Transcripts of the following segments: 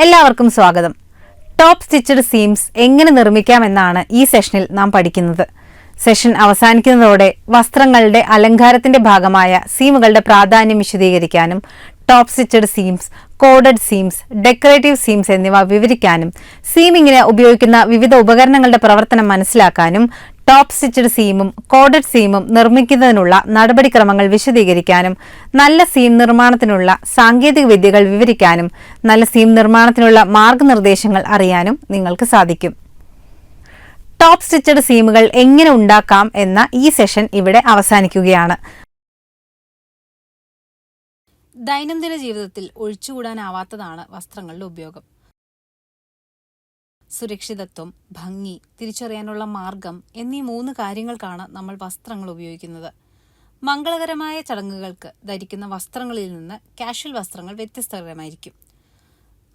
എല്ലാവർക്കും സ്വാഗതം. Top stitched seems എങ്ങനെ നിർമ്മിക്കാമെന്നാണ് ഈ സെഷനിൽ നാം പഠിക്കുന്നത്. സെഷൻ അവസാനിക്കുന്നതോടെ വസ്ത്രങ്ങളുടെ അലങ്കാരത്തിന്റെ ഭാഗമായ സീമുകളുടെ പ്രാധാന്യം വിശദീകരിക്കാനും top stitched seams, corded seams, decorative seams എന്നിവ വിവരിക്കാനും സീമിങ്ങിന് ഉപയോഗിക്കുന്ന വിവിധ ഉപകരണങ്ങളുടെ പ്രവർത്തനം മനസ്സിലാക്കാനും ടോപ്പ് സ്റ്റിച്ചഡ് സീമും കോഡഡ് സീമും നിർമ്മിക്കുന്നതിനുള്ള നടപടിക്രമങ്ങൾ വിശദീകരിക്കാനും നല്ല സീം നിർമ്മാണത്തിനുള്ള സാങ്കേതിക വിദ്യകൾ വിവരിക്കാനും നല്ല സീം നിർമ്മാണത്തിനുള്ള മാർഗനിർദ്ദേശങ്ങൾ അറിയാനും നിങ്ങൾക്ക് സാധിക്കും. ടോപ്പ് സ്റ്റിച്ചഡ് സീമുകൾ എങ്ങനെ ഉണ്ടാക്കാം എന്ന ഈ സെഷൻ ഇവിടെ അവസാനിക്കുകയാണ്. ദൈനംദിന ജീവിതത്തിൽ ഒഴിച്ചുകൂടാനാവാത്തതാണ് വസ്ത്രങ്ങളുടെ ഉപയോഗം. സുരക്ഷിതത്വം, ഭംഗി, തിരിച്ചറിയാനുള്ള മാർഗം എന്നീ 3 കാര്യങ്ങൾക്കാണ് നമ്മൾ വസ്ത്രങ്ങൾ ഉപയോഗിക്കുന്നത്. മംഗളകരമായ ചടങ്ങുകൾക്ക് ധരിക്കുന്ന വസ്ത്രങ്ങളിൽ നിന്ന് കാഷ്വൽ വസ്ത്രങ്ങൾ വ്യത്യസ്തകരമായിരിക്കും.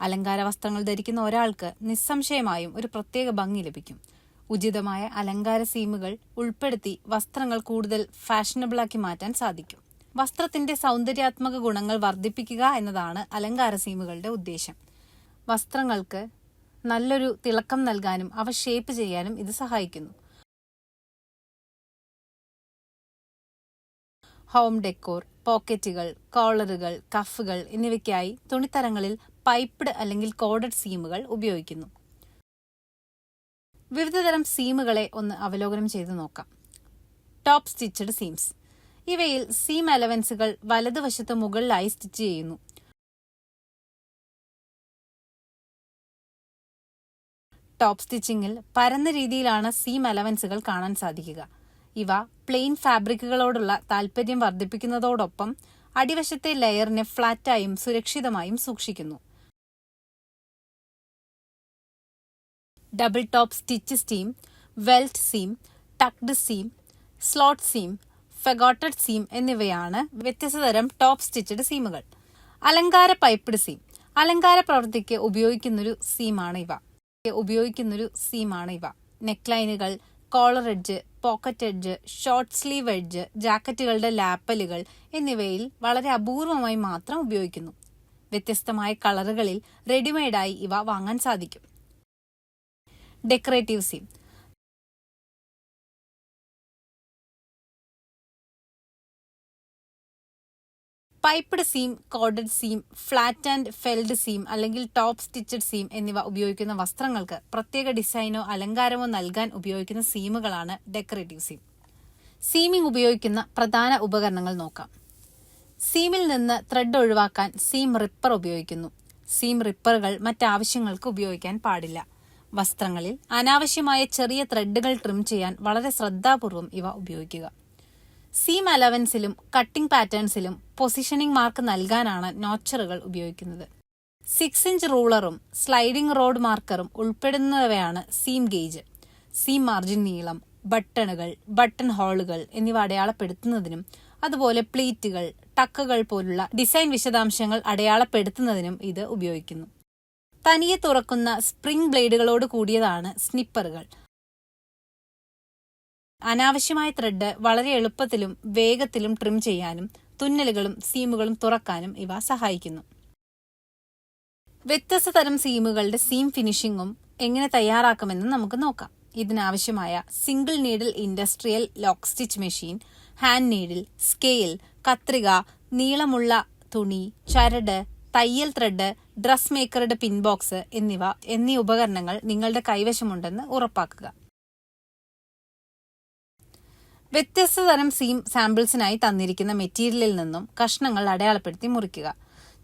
അലങ്കാര വസ്ത്രങ്ങൾ ധരിക്കുന്ന ഒരാൾക്ക് നിസ്സംശയമായും ഒരു പ്രത്യേക ഭംഗി ലഭിക്കും. ഉചിതമായ അലങ്കാര സീമുകൾ ഉൾപ്പെടുത്തി വസ്ത്രങ്ങൾ കൂടുതൽ ഫാഷനബിളാക്കി മാറ്റാൻ സാധിക്കും. വസ്ത്രത്തിന്റെ സൗന്ദര്യാത്മക ഗുണങ്ങൾ വർദ്ധിപ്പിക്കുക എന്നതാണ് അലങ്കാര സീമുകളുടെ ഉദ്ദേശം. വസ്ത്രങ്ങൾക്ക് നല്ലൊരു തിളക്കം നൽകാനും അവ ഷേപ്പ് ചെയ്യാനും ഇത് സഹായിക്കുന്നു. ഹോം ഡെക്കോർ, പോക്കറ്റുകൾ, കോളറുകൾ, കഫുകൾ എന്നിവയ്ക്കായി തുണിത്തരങ്ങളിൽ പൈപ്പ്ഡ് അല്ലെങ്കിൽ കോഡഡ് സീമുകൾ ഉപയോഗിക്കുന്നു. വിവിധതരം സീമുകളെ ഒന്ന് അവലോകനം ചെയ്തു നോക്കാം. Top stitched seems. ഇവയിൽ സീം അലവൻസുകൾ വലതുവശത്ത് മുകളിലായി സ്റ്റിച്ച് ചെയ്യുന്നു. ടോപ്പ് സ്റ്റിച്ചിങ്ങിൽ പരന്ന രീതിയിലാണ് സീം അലവൻസുകൾ കാണാൻ സാധിക്കുക. ഇവ പ്ലെയിൻ ഫാബ്രിക്കുകളോടുള്ള താൽപര്യം വർദ്ധിപ്പിക്കുന്നതോടൊപ്പം അടിവശത്തെ ലെയറിനെ ഫ്ലാറ്റായും സുരക്ഷിതമായും സൂക്ഷിക്കുന്നു. Double top stitch seam, welt seam, tucked seam, slot seam, faggoted seam എന്നിവയാണ് വ്യത്യസ്തതരം ടോപ്പ് സ്റ്റിച്ചഡ് സീമുകൾ. അലങ്കാര പൈപ്പ്ഡ് സീം. അലങ്കാര പ്രവൃത്തിക്ക് ഉപയോഗിക്കുന്നൊരു സീമാണ് ഇവ. നെക്ലൈനുകൾ, collar edge, pocket edge, short sleeve edge, ജാക്കറ്റുകളുടെ ലാപ്പലുകൾ എന്നിവയിൽ വളരെ അപൂർവമായി മാത്രം ഉപയോഗിക്കുന്നു. വ്യത്യസ്തമായ കളറുകളിൽ റെഡിമെയ്ഡായി ഇവ വാങ്ങാൻ സാധിക്കും. Decorative seam. Piped seam, corded seam, flat and felled seam അല്ലെങ്കിൽ ടോപ്പ് സ്റ്റിച്ചഡ് സീം എന്നിവ ഉപയോഗിക്കുന്ന വസ്ത്രങ്ങൾക്ക് പ്രത്യേക ഡിസൈനോ അലങ്കാരമോ നൽകാൻ ഉപയോഗിക്കുന്ന സീമുകളാണ് ഡെക്കറേറ്റീവ് സീം. സീമിംഗ് ഉപയോഗിക്കുന്ന പ്രധാന ഉപകരണങ്ങൾ നോക്കാം. സീമിൽ നിന്ന് ത്രെഡ് ഒഴിവാക്കാൻ സീം റിപ്പർ ഉപയോഗിക്കുന്നു. സീം റിപ്പറുകൾ മറ്റാവശ്യങ്ങൾക്ക് ഉപയോഗിക്കാൻ പാടില്ല. വസ്ത്രങ്ങളിൽ അനാവശ്യമായ ചെറിയ ത്രെഡുകൾ ട്രിം ചെയ്യാൻ വളരെ ശ്രദ്ധാപൂർവം ഇവ ഉപയോഗിക്കുക. സീം അലവൻസിലും കട്ടിംഗ് പാറ്റേൺസിലും പൊസിഷനിംഗ് മാർക്ക് നൽകാനാണ് നോച്ചറുകൾ ഉപയോഗിക്കുന്നത്. 6 ഇഞ്ച് റൂളറും സ്ലൈഡിംഗ് റോഡ് മാർക്കറും ഉൾപ്പെടുന്നവയാണ് സീം ഗേജ്. സീം മാർജിൻ നീളം, ബട്ടണുകൾ, ബട്ടൺ ഹോളുകൾ എന്നിവ അടയാളപ്പെടുത്തുന്നതിനും അതുപോലെ പ്ലീറ്റുകൾ, ടക്കുകൾ പോലുള്ള ഡിസൈൻ വിശദാംശങ്ങൾ അടയാളപ്പെടുത്തുന്നതിനും ഇത് ഉപയോഗിക്കുന്നു. തനിയെ തുറക്കുന്ന സ്പ്രിംഗ് ബ്ലേഡുകളോട് കൂടിയതാണ് സ്നിപ്പറുകൾ. അനാവശ്യമായ ത്രെഡ് വളരെ എളുപ്പത്തിലും വേഗത്തിലും ട്രിം ചെയ്യാനും തുന്നലുകളും സീമുകളും തുറക്കാനും ഇവ സഹായിക്കുന്നു. വ്യത്യസ്ത തരം സീമുകളുടെ സീം ഫിനിഷിംഗും എങ്ങനെ തയ്യാറാക്കുമെന്ന് നമുക്ക് നോക്കാം. ഇതിനാവശ്യമായ single needle industrial lock stitch machine, hand needle, scale, കത്രിക, നീളമുള്ള തുണി, ചരട്, തയ്യൽ ത്രെഡ്, ഡ്രസ് മേക്കറുടെ പിൻബോക്സ് എന്നീ ഉപകരണങ്ങൾ നിങ്ങളുടെ കൈവശമുണ്ടെന്ന് ഉറപ്പാക്കുക. വ്യത്യസ്ത തരം സീം സാമ്പിൾസിനായി തന്നിരിക്കുന്ന മെറ്റീരിയലിൽ നിന്നും കഷ്ണങ്ങൾ അടയാളപ്പെടുത്തി മുറിക്കുക.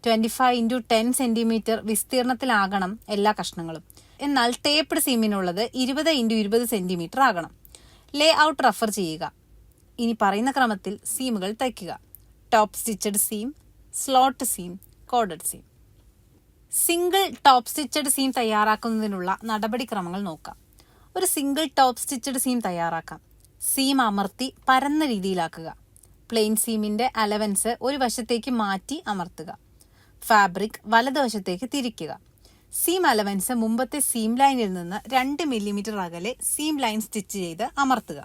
25x10 സെന്റിമീറ്റർ വിസ്തീർണത്തിലാകണം എല്ലാ കഷ്ണങ്ങളും. എന്നാൽ ടേപ്ഡ് സീമിനുള്ളത് 20x20 സെന്റിമീറ്റർ ആകണം. ലേ ഔട്ട് റഫർ ചെയ്യുക. ഇനി പറയുന്ന ക്രമത്തിൽ സീമുകൾ തയ്ക്കുക. Top stitched seam, slot seam, corded seam. Single top stitched seam തയ്യാറാക്കുന്നതിനുള്ള നടപടിക്രമങ്ങൾ നോക്കാം. ഒരു സിംഗിൾ ടോപ്പ് സ്റ്റിച്ചഡ് സീം തയ്യാറാക്കാം. സീം അമർത്തി പരന്ന രീതിയിലാക്കുക. പ്ലെയിൻ സീമിന്റെ അലവൻസ് ഒരു വശത്തേക്ക് മാറ്റി അമർത്തുക. ഫാബ്രിക് വലതുവശത്തേക്ക് തിരിക്കുക. സീം അലവൻസ് മുമ്പത്തെ സീം ലൈനിൽ നിന്ന് 2 മില്ലിമീറ്റർ അകലെ സീം ലൈൻ സ്റ്റിച്ച് ചെയ്ത് അമർത്തുക.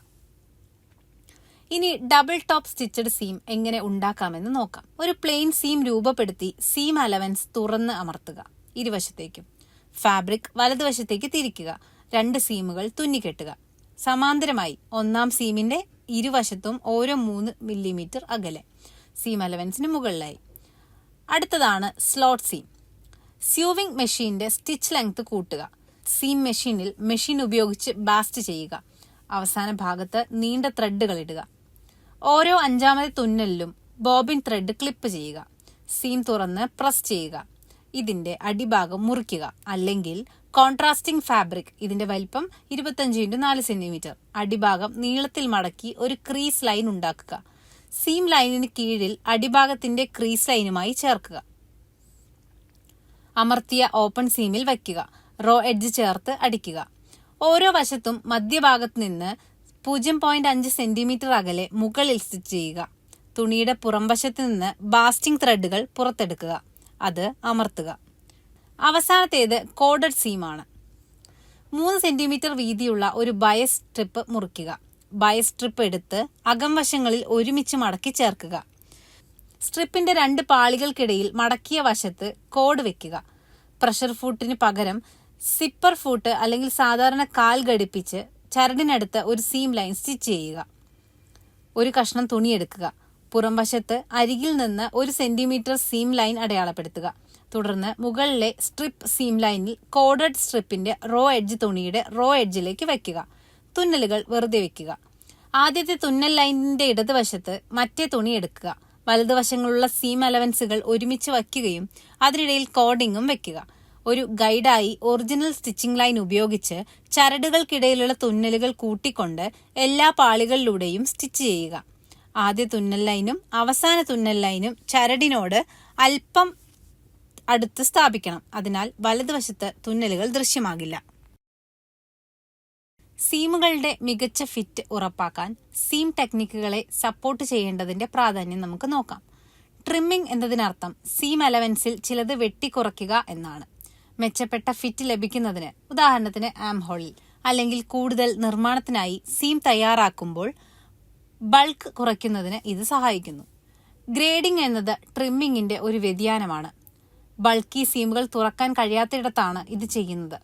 ഇനി ഡബിൾ ടോപ്പ് സ്റ്റിച്ചഡ് സീം എങ്ങനെ ഉണ്ടാക്കാമെന്ന് നോക്കാം. ഒരു പ്ലെയിൻ സീം രൂപപ്പെടുത്തി സീം അലവൻസ് തുറന്ന് അമർത്തുക. ഇരുവശത്തേക്കും. ഫാബ്രിക് വലതുവശത്തേക്ക് തിരിക്കുക. 2 സീമുകൾ തുന്നിക്കെട്ടുക. സമാന്തരമായി ഒന്നാം സീമിന്റെ ഇരുവശത്തും ഓരോ 3 മില്ലിമീറ്റർ അകലെ, സീം അലവൻസിന് മുകളിലായി. അടുത്തതാണ് സ്ലോട്ട് സീം. സ്യൂവിംഗ് മെഷീന്റെ സ്റ്റിച്ച് ലെങ്ത് കൂട്ടുക. സീം മെഷീനിൽ മെഷീൻ ഉപയോഗിച്ച് ബാസ്റ്റ് ചെയ്യുക. അവസാന ഭാഗത്ത് നീണ്ട ത്രെഡുകൾ ഇടുക. ഓരോ 5ാമത്തെ തുന്നലിലും ബോബിൻ ത്രെഡ് ക്ലിപ്പ് ചെയ്യുക. സീം തുറന്ന് പ്രസ് ചെയ്യുക. ഇതിന്റെ അടിഭാഗം മുറിക്കുക. അല്ലെങ്കിൽ കോൺട്രാസ്റ്റിംഗ് ഫാബ്രിക്, ഇതിന്റെ വലിപ്പം 25x4 സെന്റിമീറ്റർ, അടിഭാഗം നീളത്തിൽ മടക്കി ഒരു ക്രീസ് ലൈൻ ഉണ്ടാക്കുക. സീം ലൈനിന് കീഴിൽ അടിഭാഗത്തിന്റെ ക്രീസ് ലൈനുമായി ചേർക്കുക. അമർത്തിയ ഓപ്പൺ സീമിൽ വയ്ക്കുക. റോ എഡ്ജ് ചേർത്ത് അടിക്കുക. ഓരോ വശത്തും മധ്യഭാഗത്ത് നിന്ന് 0.5 സെന്റിമീറ്റർ അകലെ മുകളിൽ സ്റ്റിച്ച് ചെയ്യുക. തുണിയുടെ പുറംവശത്ത് നിന്ന് ബാസ്റ്റിംഗ് ത്രെഡുകൾ പുറത്തെടുക്കുക. അത് അമർത്തുക. അവസാനത്തേത് കോഡഡ് സീമാണ്. 3 സെന്റിമീറ്റർ വീതിയുള്ള ഒരു ബയസ് സ്ട്രിപ്പ് മുറിക്കുക. ബയസ് സ്ട്രിപ്പ് എടുത്ത് അകംവശങ്ങളിൽ ഒരുമിച്ച് മടക്കി ചേർക്കുക. സ്ട്രിപ്പിന്റെ 2 പാളികൾക്കിടയിൽ മടക്കിയ വശത്ത് കോഡ് വെക്കുക. പ്രഷർ ഫൂട്ടിന് പകരം സിപ്പർ ഫൂട്ട് അല്ലെങ്കിൽ സാധാരണ കാൽ ഘടിപ്പിച്ച് ചരടിനടുത്ത് ഒരു സീം ലൈൻ സ്റ്റിച്ച് ചെയ്യുക. ഒരു കഷ്ണം തുണിയെടുക്കുക. പുറംവശത്ത് അരികിൽ നിന്ന് 1 സെന്റിമീറ്റർ സീം ലൈൻ അടയാളപ്പെടുത്തുക. തുടർന്ന് മുകളിലെ സ്ട്രിപ്പ് സീം ലൈനിൽ കോഡഡ് സ്ട്രിപ്പിന്റെ റോ എഡ്ജ് തുണിയുടെ റോ എഡ്ജിലേക്ക് വയ്ക്കുക. തുന്നലുകൾ വെറുതെ വെക്കുക. ആദ്യത്തെ തുന്നൽ ലൈനിന്റെ ഇടതുവശത്ത് മറ്റേ തുണി എടുക്കുക. വലതുവശങ്ങളുള്ള സീം അലവൻസുകൾ ഒരുമിച്ച് വയ്ക്കുകയും അതിനിടയിൽ കോഡിങ്ങും വെക്കുക. ഒരു ഗൈഡായി ഒറിജിനൽ സ്റ്റിച്ചിങ് ലൈൻ ഉപയോഗിച്ച് ചരടുകൾക്കിടയിലുള്ള തുന്നലുകൾ കൂട്ടിക്കൊണ്ട് എല്ലാ പാളികളിലൂടെയും സ്റ്റിച്ച് ചെയ്യുക. ആദ്യ തുന്നൽ ലൈനും അവസാന തുന്നൽ ലൈനും ചരടിനോട് അല്പം അടുത്ത് സ്ഥാപിക്കണം. അതിനാൽ വലതുവശത്ത് തുന്നലുകൾ ദൃശ്യമാകില്ല. സീമുകളുടെ മികച്ച ഫിറ്റ് ഉറപ്പാക്കാൻ സീം ടെക്നിക്കുകളെ സപ്പോർട്ട് ചെയ്യേണ്ടതിന്റെ പ്രാധാന്യം നമുക്ക് നോക്കാം. ട്രിമ്മിംഗ് എന്നതിനർത്ഥം സീം അലവൻസിൽ ചിലത് വെട്ടിക്കുറയ്ക്കുക എന്നാണ്. മെച്ചപ്പെട്ട ഫിറ്റ് ലഭിക്കുന്നതിന്, ഉദാഹരണത്തിന് ആം ഹോളിൽ അല്ലെങ്കിൽ കൂടുതൽ നിർമ്മാണത്തിനായി സീം തയ്യാറാക്കുമ്പോൾ ബൾക്ക് കുറയ്ക്കുന്നതിന് ഇത് സഹായിക്കുന്നു. ഗ്രേഡിംഗ് എന്നത് ട്രിമ്മിങ്ങിന്റെ ഒരു വ്യതിയാനമാണ്. ബൾക്കി സീമുകൾ തുറക്കാൻ കഴിയാത്തിടത്താണ് ഇത് ചെയ്യുന്നത്.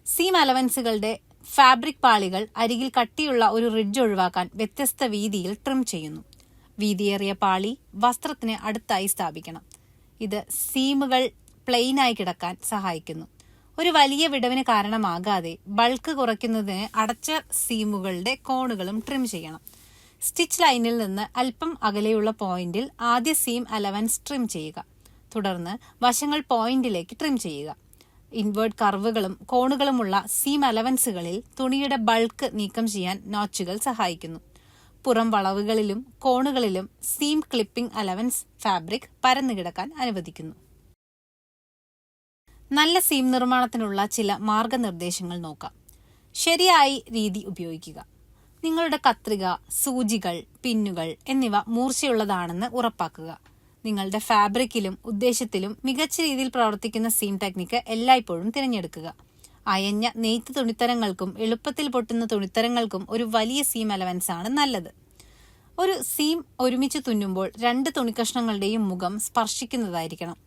സീം അലവൻസുകളുടെ ഫാബ്രിക് പാളികൾ അരികിൽ കട്ടിയുള്ള ഒരു റിഡ്ജ് ഒഴിവാക്കാൻ വ്യത്യസ്ത വീതിയിൽ ട്രിം ചെയ്യുന്നു. വീതിയേറിയ പാളി വസ്ത്രത്തിന് അടുത്തായി സ്ഥാപിക്കണം. ഇത് സീമുകൾ പ്ലെയിനായി കിടക്കാൻ സഹായിക്കുന്നു. ഒരു വലിയ വിടവിന് കാരണമാകാതെ ബൾക്ക് കുറയ്ക്കുന്നതിന് അടച്ച സീമുകളുടെ കോണുകളും ട്രിം ചെയ്യണം. സ്റ്റിച്ച് ലൈനിൽ നിന്ന് അല്പം അകലെയുള്ള പോയിന്റിൽ ആദ്യ സീം അലവൻസ് ട്രിം ചെയ്യുക. തുടർന്ന് വശങ്ങൾ പോയിന്റിലേക്ക് ട്രിം ചെയ്യുക. ഇൻവേർട്ട് കർവുകളും കോണുകളുമുള്ള സീം അലവൻസുകളിൽ തുണിയുടെ ബൾക്ക് നീക്കം ചെയ്യാൻ നോച്ചുകൾ സഹായിക്കുന്നു. പുറം വളവുകളിലും കോണുകളിലും സീം ക്ലിപ്പിംഗ് അലവൻസ് ഫാബ്രിക് പരന്നു കിടക്കാൻ അനുവദിക്കുന്നു. നല്ല സീം നിർമ്മാണത്തിനുള്ള ചില മാർഗനിർദ്ദേശങ്ങൾ നോക്കാം. ശരിയായി രീതി ഉപയോഗിക്കുക. നിങ്ങളുടെ കത്രിക, സൂചികൾ, പിന്നുകൾ എന്നിവ മൂർച്ചയുള്ളതാണെന്ന് ഉറപ്പാക്കുക. നിങ്ങളുടെ ഫാബ്രിക്കിലും ഉദ്ദേശത്തിലും മികച്ച രീതിയിൽ പ്രവർത്തിക്കുന്ന സീം ടെക്നിക്ക് എല്ലായ്പ്പോഴും തിരഞ്ഞെടുക്കുക. അയഞ്ഞ നെയ്ത്ത് തുണിത്തരങ്ങൾക്കും എളുപ്പത്തിൽ പൊട്ടുന്ന തുണിത്തരങ്ങൾക്കും ഒരു വലിയ സീം അലവൻസ് ആണ് നല്ലത്. ഒരു സീം ഒരുമിച്ച് തുന്നുമ്പോൾ 2 തുണിക്കഷ്ണങ്ങളുടെയും മുഖം സ്പർശിക്കുന്നതായിരിക്കണം.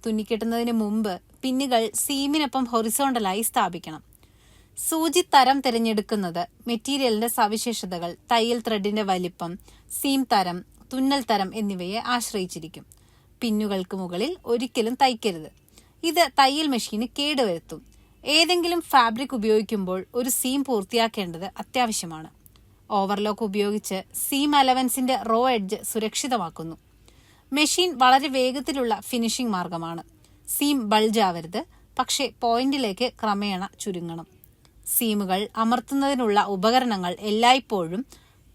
തുന്നിക്കെട്ടുന്നതിന് മുമ്പ് പിന്നുകൾ സീമിനൊപ്പം ഹൊറിസോണ്ടലായി സ്ഥാപിക്കണം. സൂചി തരം തിരഞ്ഞെടുക്കുന്നത് മെറ്റീരിയലിന്റെ സവിശേഷതകൾ, തയ്യൽ ത്രെഡിന്റെ വലിപ്പം, സീം തരം, തുന്നൽ തരം എന്നിവയെ ആശ്രയിച്ചിരിക്കും. പിന്നുകൾക്ക് മുകളിൽ ഒരിക്കലും തയ്ക്കരുത്. ഇത് തയ്യൽ മെഷീന് കേടുവരുത്തും. ഏതെങ്കിലും ഫാബ്രിക് ഉപയോഗിക്കുമ്പോൾ ഒരു സീം പൂർത്തിയാക്കേണ്ടത് അത്യാവശ്യമാണ്. ഓവർലോക്ക് ഉപയോഗിച്ച് സീം അലവൻസിന്റെ റോ എഡ്ജ് സുരക്ഷിതമാക്കുന്നു. മെഷീൻ വളരെ വേഗത്തിലുള്ള ഫിനിഷിംഗ് മാർഗമാണ്. സീം ബൾജ് ആവരുത്, പക്ഷേ പോയിന്റിലേക്ക് ക്രമേണ ചുരുങ്ങണം. സീമുകൾ അമർത്തുന്നതിനുള്ള ഉപകരണങ്ങൾ എല്ലായ്പ്പോഴും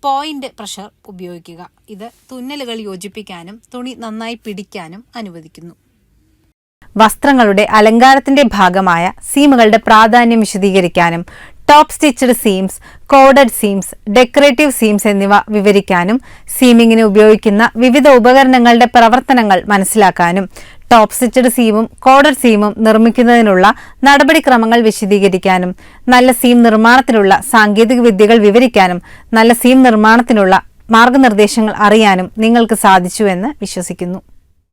പോയിന്റ് പ്രഷർ ഉപയോഗിക്കുക. ഇത് തുന്നലുകൾ യോജിപ്പിക്കാനും തുണി നന്നായി പിടിക്കാനും അനുവദിക്കുന്നു. വസ്ത്രങ്ങളുടെ അലങ്കാരത്തിന്റെ ഭാഗമായ സീമുകളുടെ പ്രാധാന്യം വിശദീകരിക്കാനും top stitched seams, corded seams, decorative seams എന്നിവ വിവരിക്കാനും സീമിങ്ങിന് ഉപയോഗിക്കുന്ന വിവിധ ഉപകരണങ്ങളുടെ പ്രവർത്തനങ്ങൾ മനസ്സിലാക്കാനും ടോപ്പ് സ്റ്റിച്ചഡ് സീമും കോഡഡ് സീമും നിർമ്മിക്കുന്നതിനുള്ള നടപടിക്രമങ്ങൾ വിശദീകരിക്കാനും നല്ല സീം നിർമ്മാണത്തിനുള്ള സാങ്കേതിക വിദ്യകൾ വിവരിക്കാനും നല്ല സീം നിർമ്മാണത്തിനുള്ള മാർഗനിർദ്ദേശങ്ങൾ അറിയാനും നിങ്ങൾക്ക് സാധിച്ചുവെന്ന് വിശ്വസിക്കുന്നു.